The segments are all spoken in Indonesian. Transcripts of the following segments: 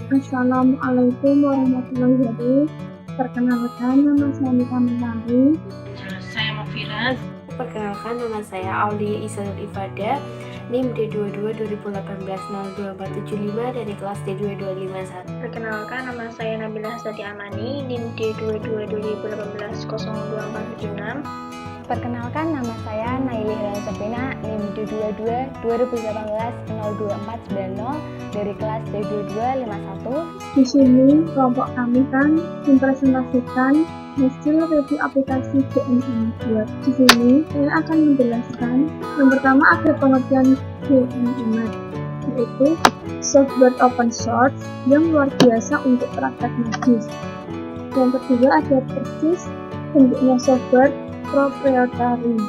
Assalamualaikum warahmatullahi wabarakatuh. Perkenalkan, nama saya Nita Mentari. Saya Mufira. Perkenalkan, nama saya Aulia Isanul Ifada, NIM D22-2018-0245 dari kelas D2251. Perkenalkan, nama saya Nabila Hasati Amani, NIM D22-2018-0246. Perkenalkan, nama saya Naili Helena Sofina, NIM D22-2018-02490 dari kelas D2251. Di sini kelompok kami kan mempresentasikan hasil review aplikasi GNMed. Di sini saya akan menjelaskan yang pertama ada pengertian GNMed, yaitu software open source yang luar biasa untuk praktek medis. Yang kedua ada persis bentuknya software proprietary.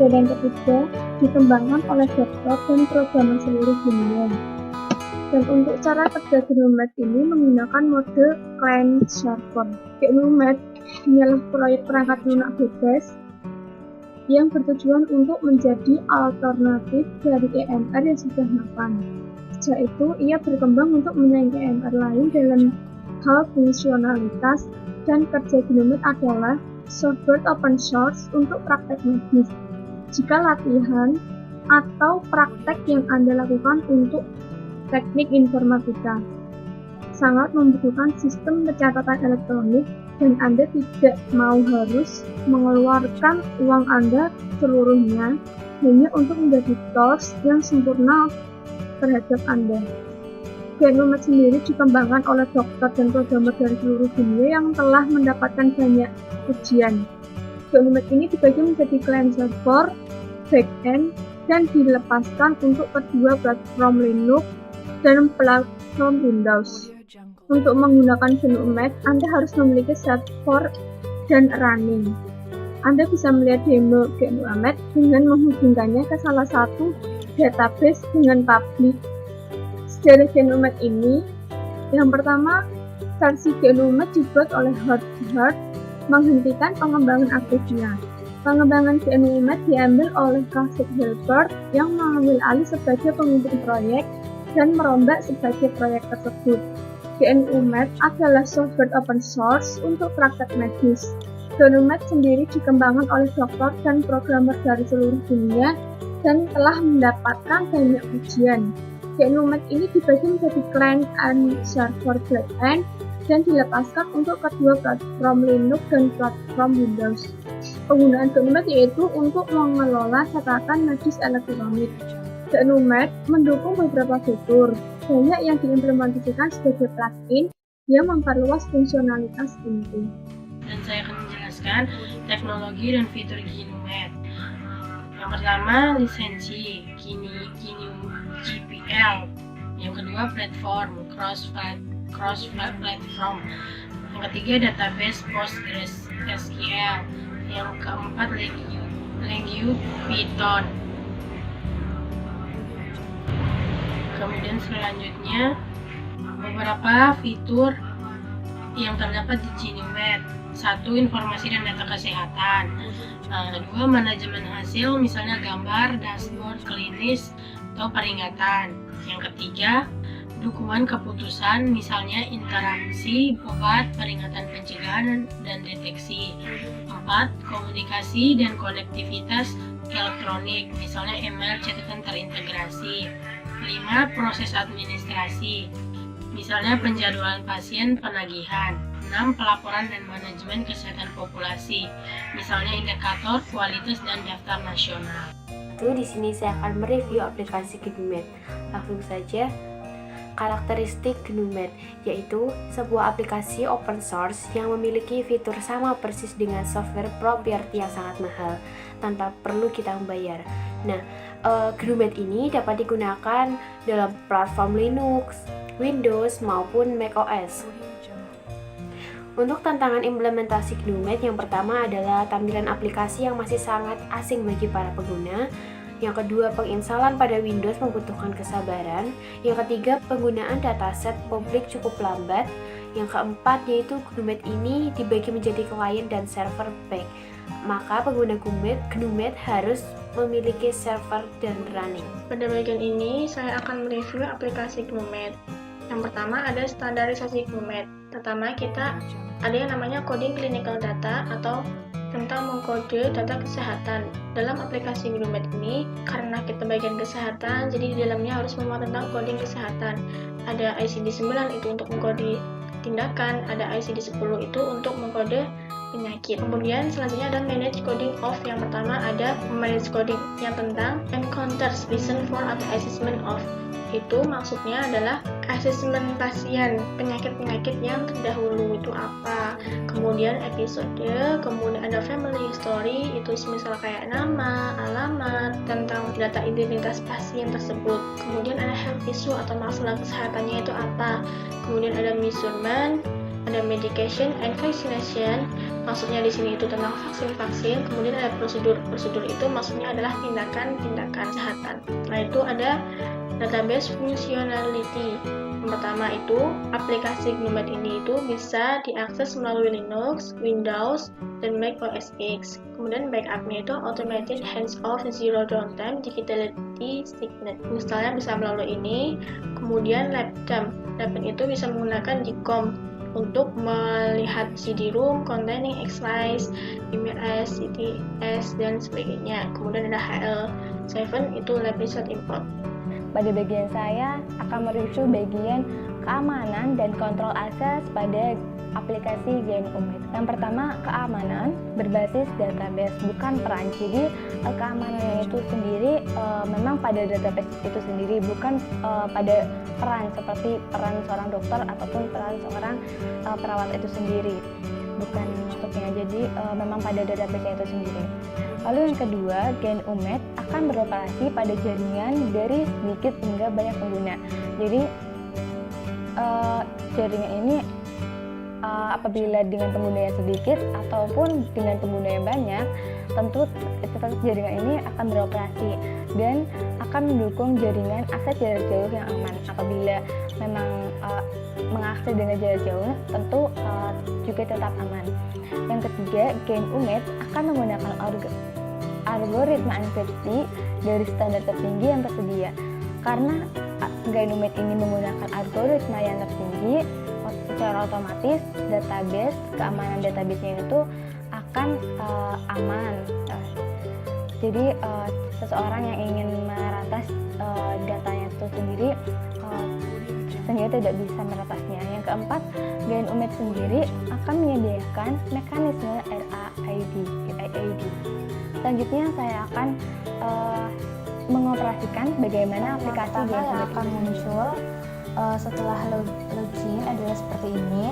Dan yang ketiga dikembangkan oleh dokter dan programmer seluruh dunia. Dan untuk cara kerja GNOMED ini menggunakan mode client server. GNOMED hanyalah proyek perangkat lunak bebas yang bertujuan untuk menjadi alternatif dari EMR yang sudah mapan. Sejak itu, ia berkembang untuk menyaingi EMR lain dalam hal fungsionalitas, dan kerja GNOMED adalah software open source untuk praktek medis. Jika latihan atau praktek yang Anda lakukan untuk teknik informatika sangat membutuhkan sistem pencatatan elektronik dan Anda tidak mau harus mengeluarkan uang Anda seluruhnya hanya untuk menjadi tools yang sempurna terhadap Anda. GNOMED sendiri dikembangkan oleh dokter dan programmer dari seluruh dunia yang telah mendapatkan banyak ujian. GNOMED ini dibagi menjadi client server, backend, dan dilepaskan untuk kedua platform Linux dan platform Windows. Untuk menggunakan GNOMED, Anda harus memiliki server dan running. Anda bisa melihat demo GNOMED dengan menghubungkannya ke salah satu database dengan publik. Sejarah GNOMED ini, yang pertama, versi GNOMED dibuat oleh Howard menghentikan pengembangan aktifnya. Pengembangan GNOMED diambil oleh Kasich Hilbert yang mengambil alih sebagai pemimpin proyek dan merombak sebagai proyek tersebut. GNOMED adalah software open source untuk praktek medis. GNOMED sendiri dikembangkan oleh dokter dan programmer dari seluruh dunia dan telah mendapatkan banyak ujian. GNOMED ini dibagi menjadi client and server backend dan dilepaskan untuk kedua platform Linux dan platform Windows. Penggunaan GNOMED yaitu untuk mengelola catatan medis elektronik. GNOMED mendukung beberapa fitur, banyak yang diimplementasikan sebagai plugin yang memperluas fungsionalitas inti. Dan saya akan menjelaskan teknologi dan fitur GNOMED. Yang pertama, lisensi GNU GPL. Yang kedua, platform cross platform. Yang ketiga, database PostgreSQL. Yang keempat, Legio Python. Kemudian selanjutnya beberapa fitur yang terdapat di GNOMED. 1. Informasi dan data kesehatan. 2. Manajemen hasil, misalnya gambar, dashboard klinis, atau peringatan. Yang ketiga, dukungan keputusan, misalnya interaksi, obat, peringatan pencegahan dan deteksi. 4. Komunikasi dan konektivitas elektronik, misalnya email, catatan terintegrasi. 5. Proses administrasi, misalnya penjadwalan pasien, penagihan. 6. Pelaporan dan manajemen kesehatan populasi, misalnya indikator kualitas dan daftar nasional. Di sini saya akan mereview aplikasi GNOMED. Langsung saja. Karakteristik GNOMED yaitu sebuah aplikasi open source yang memiliki fitur sama persis dengan software proprietary yang sangat mahal tanpa perlu kita membayar. Nah, GNOMED ini dapat digunakan dalam platform Linux, Windows maupun macOS. Untuk tantangan implementasi GNOMED, yang pertama adalah tampilan aplikasi yang masih sangat asing bagi para pengguna. Yang kedua, penginstalan pada Windows membutuhkan kesabaran. Yang ketiga, penggunaan dataset publik cukup lambat. Yang keempat, yaitu GNOMED ini dibagi menjadi client dan server back. Maka pengguna GNOMED harus memiliki server dan running. Pada bagian ini, saya akan mereview aplikasi GNOMED. Yang pertama ada standarisasi GNUMED. Pertama kita ada yang namanya coding clinical data atau tentang mengkode data kesehatan. Dalam aplikasi GNUMED ini, karena kita bagian kesehatan, jadi di dalamnya harus memuat tentang coding kesehatan. Ada ICD-9 itu untuk mengkode tindakan, ada ICD-10 itu untuk mengkode penyakit. Kemudian selanjutnya ada manage coding of. Yang pertama ada manage coding yang tentang encounters, listen for atau assessment of. Itu maksudnya adalah asesmen pasien, penyakit-penyakit yang terdahulu itu apa, kemudian episode, kemudian ada family history, itu misal kayak nama, alamat, tentang data identitas pasien tersebut, kemudian ada health issue atau masalah kesehatannya itu apa, kemudian ada measurement, ada medication and vaccination, maksudnya di sini itu tentang vaksin-vaksin, kemudian ada prosedur itu maksudnya adalah tindakan-tindakan kesehatan. Nah itu ada database functionality. Yang pertama itu aplikasi GNUMED ini itu bisa diakses melalui Linux, Windows, dan Mac OS X. Kemudian backupnya itu automated hands-off zero downtime digitality signet. Misalnya bisa melalui ini. Kemudian LabDAM. LabDAM itu bisa menggunakan GCOM untuk melihat CD-ROM containing X-Files, IMS, CTS, dan sebagainya. Kemudian ada HL7 itu lab result import. Pada bagian saya akan mereview bagian keamanan dan kontrol akses pada aplikasi GNUMED. Yang pertama, keamanan berbasis database, bukan peran. Jadi keamanannya itu sendiri memang pada database itu sendiri, bukan pada peran seperti peran seorang dokter ataupun peran seorang perawat itu sendiri, bukan masuknya. Jadi memang pada database itu sendiri. Lalu yang kedua, GNUMED akan beroperasi pada jaringan dari sedikit hingga banyak pengguna. Jadi jaringan ini apabila dengan pengguna yang sedikit ataupun dengan pengguna yang banyak, tentu jaringan ini akan beroperasi dan akan mendukung jaringan akses jarak jauh yang aman. Apabila memang mengakses dengan jarak jauh, tentu juga tetap aman. Yang ketiga, GNUMED akan menggunakan algoritma enkripsi dari standar tertinggi yang tersedia. Karena GNUMED ini menggunakan algoritma yang tertinggi, secara otomatis database, keamanan database-nya itu akan aman. Jadi seseorang yang ingin meretas datanya itu sendiri tidak bisa meretasnya. Yang keempat, GNUMED sendiri akan menyediakan mekanisme RAID. Selanjutnya saya akan mengoperasikan bagaimana aplikasi GNUMED akan muncul setelah login adalah seperti ini.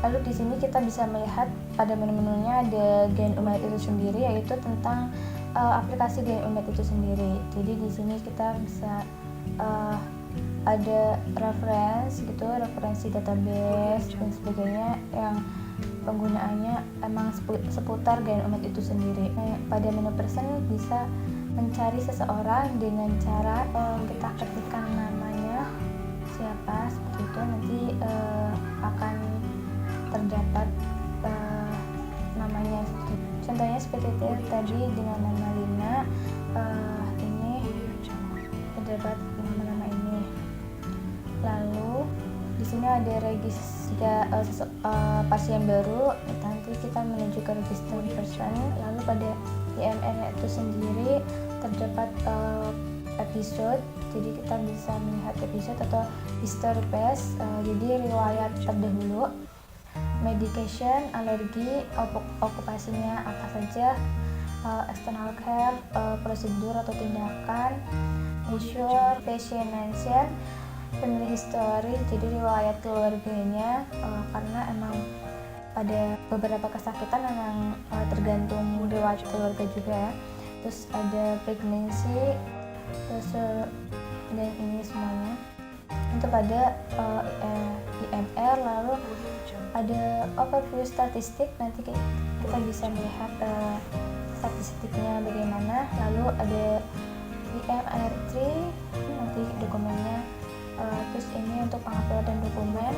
Lalu di sini kita bisa melihat pada menu-menunya ada GNUMED itu sendiri, yaitu tentang aplikasi GNUMED itu sendiri. Jadi di sini kita bisa ada referensi database dan sebagainya yang penggunaannya emang seputar GNUMED itu sendiri. Pada menu person bisa mencari seseorang dengan cara kita ketikkan namanya siapa, seperti itu nanti akan terdapat namanya. Contohnya seperti itu tadi dengan nama Lina, ini terdapat nama-nama ini. Lalu di sini ada register pasien baru, nanti kita menuju ke register person. Lalu pada IMR itu sendiri terdapat episode, jadi kita bisa melihat episode atau history past, jadi riwayat terdahulu. Medication, alergi, okupasinya apa saja, external care, prosedur atau tindakan, measure, vaccination, family history, jadi riwayat keluarganya, karena emang pada beberapa kesakitan memang tergantung riwayat keluarga juga ya. Terus ada pregnancy, terus dan ini semuanya itu pada IMR. Lalu ada overview statistik, nanti kita bisa melihat statistiknya bagaimana. Lalu ada IMR3, nanti dokumennya. Terus ini untuk penguploadan dokumen.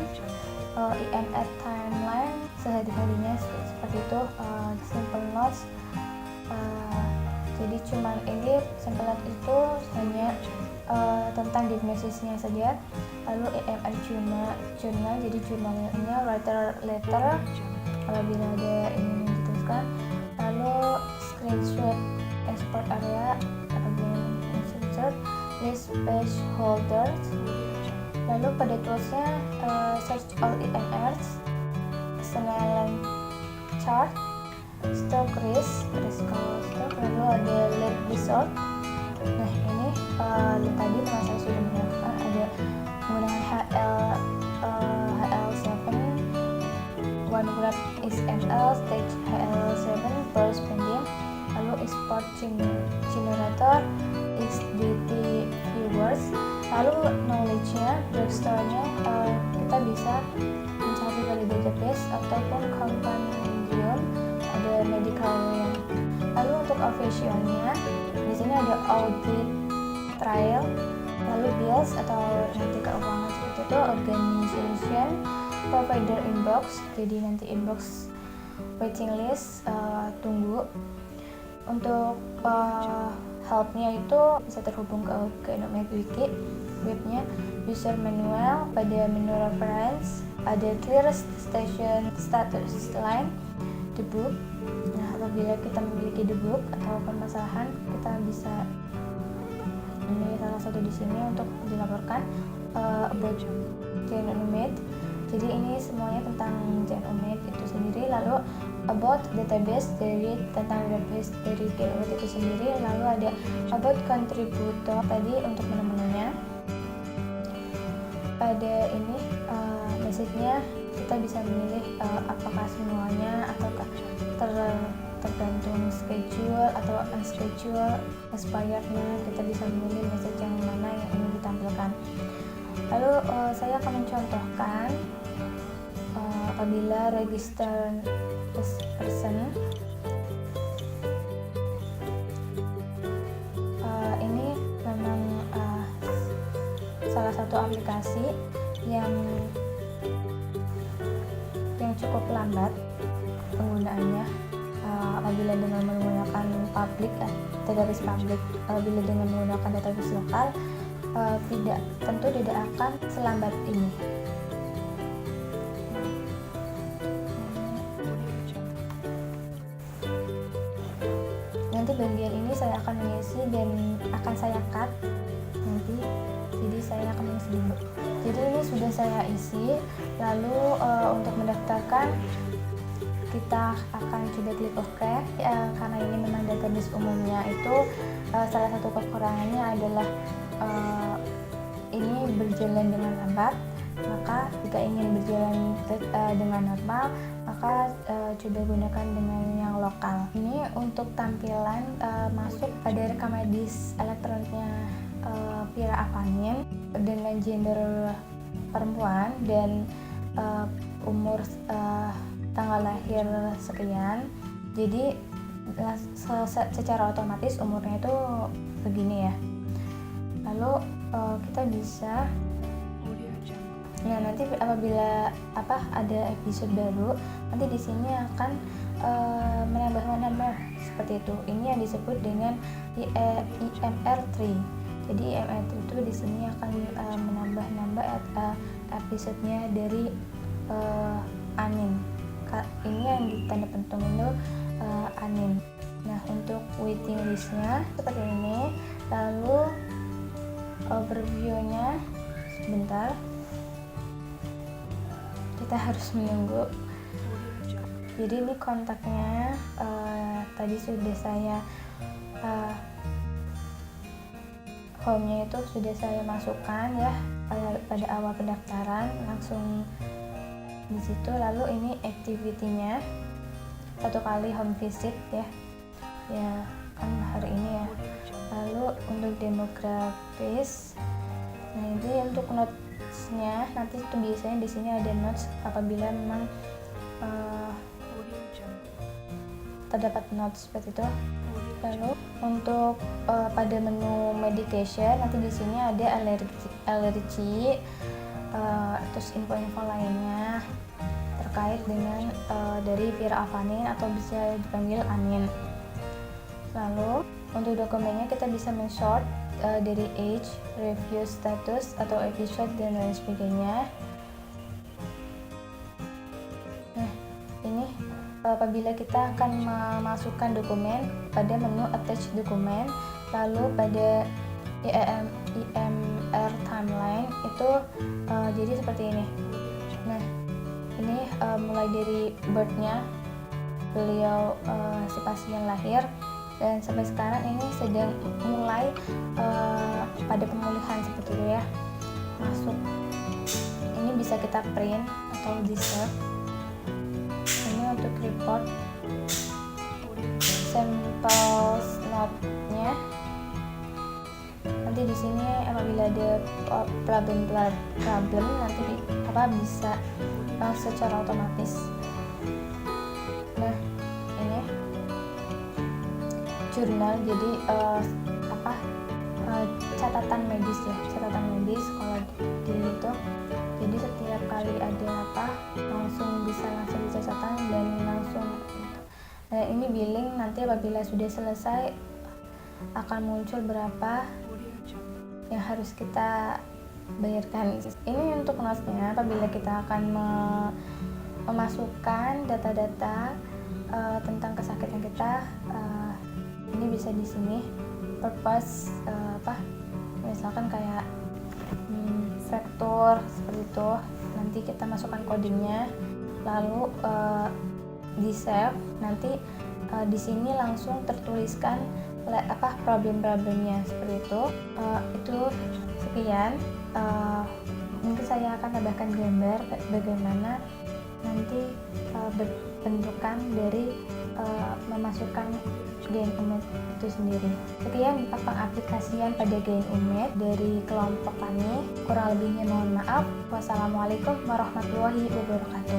IMR timeline, sehari-harinya seperti itu. Simple notes, jadi cuman ini simple note itu hanya tentang diagnosisnya saja. Lalu EMR jurnal, jadi jurnalnya writer letter apabila ada ini dituliskan. Lalu screenshot export area apabila screenshot list page holders. Lalu pada toolsnya search all EMRs, Snellen chart, stock risk stock, lalu ada lab result. Nah ini tadi teman saya sudah menjelaskan ada menggunakan HL7 one word XML stage HL7 first pending, lalu export generator XDT viewers. Lalu knowledge-nya, drugstore-nya kita bisa mencari dari database ataupun compendium, ada medical-nya. Lalu untuk aviation-nya di sini ada audit trial, lalu bills atau nanti keuangan seperti itu, organization, provider inbox, jadi nanti inbox waiting list, tunggu. Untuk help-nya itu bisa terhubung ke Enomed Wiki, webnya, user manual, pada menu reference, ada clear station status line, debug. Nah, apabila kita memiliki debug atau permasalahan, kita bisa memilih salah satu di sini untuk dilaporkan about Genomic. Jadi ini semuanya tentang Genomic itu sendiri. Lalu about database, dari tentang database dari Genomic itu sendiri. Lalu ada about contributor tadi untuk menu-menunya. Pada ini message-nya kita bisa memilih apakah semuanya ataukah tergantung schedule atau unschedule, expired-nya kita bisa memilih message yang mana yang ingin ditampilkan. Lalu saya akan mencontohkan apabila register person, ini memang salah satu aplikasi yang cukup lambat penggunaannya apabila dengan menggunakan database public. Apabila dengan menggunakan database lokal tentu tidak akan selambat ini. Nanti bagian ini saya akan mengisi dan akan saya cut nanti, jadi saya akan mengisi dulu. Jadi ini sudah saya isi. Lalu untuk mendaftarkan kita akan coba klik OK, karena ini memang database umumnya itu salah satu kekurangannya adalah ini berjalan dengan lambat. Maka jika ingin berjalan dengan normal, maka coba gunakan dengan yang lokal. Ini untuk tampilan masuk pada rekam medis elektroniknya Pira Avanin dengan gender perempuan dan umur tanggal lahir sekian. Jadi secara otomatis umurnya itu begini ya. Lalu kita bisa nanti apabila ada episode baru, nanti di sini akan menambah seperti itu. Ini yang disebut dengan IMR3. Jadi IMR3 itu di sini akan menambah episodenya dari Anin. Ini yang ditanda pentung itu Anin. Nah, untuk waiting listnya seperti ini. Lalu overview-nya sebentar, kita harus menunggu. Jadi ini kontaknya tadi sudah saya home-nya itu sudah saya masukkan ya pada awal pendaftaran, langsung di situ. Lalu ini activity-nya 1 kali home visit ya kan hari ini ya. Lalu untuk demografis, nah ini untuk notes-nya nanti itu biasanya di sini ada notes apabila memang terdapat notes seperti itu. Lalu untuk pada menu medication nanti di sini ada alergi, terus info-info lainnya terkait dengan dari Pira Avanin atau bisa dipanggil Anin. Lalu untuk dokumennya kita bisa men-short dari age, review status atau episode dan lain sebagainya. Nah, ini apabila kita akan memasukkan dokumen pada menu attach dokumen, lalu pada IMR timeline itu jadi seperti ini. Nah, ini mulai dari birth-nya beliau, si pasien lahir, dan sampai sekarang ini sedang mulai pada pemulihan seperti itu ya. Masuk ini bisa kita print atau di save. Ini untuk report sampel note-nya. Nanti di sini apabila ada problem nanti bisa secara otomatis. Nah, ini jurnal, jadi catatan medis ya, catatan medis kalau di itu. Jadi setiap kali ada langsung dicatatan dan langsung. Nah, ini billing nanti apabila sudah selesai akan muncul berapa yang harus kita bayarkan. Ini untuk notes-nya apabila kita akan memasukkan data-data tentang kesakitan kita. Ini bisa di sini purpose misalkan kayak fraktur seperti itu, nanti kita masukkan kodenya, lalu di save. Nanti di sini langsung tertuliskan problem-problemnya seperti itu. Itu sekian. Mungkin saya akan tambahkan gambar bagaimana nanti bentukan dari memasukkan GainUmed itu sendiri. Sekian pengaplikasian pada GainUmed dari kelompok kami. Kurang lebihnya mohon maaf. Wassalamualaikum warahmatullahi wabarakatuh.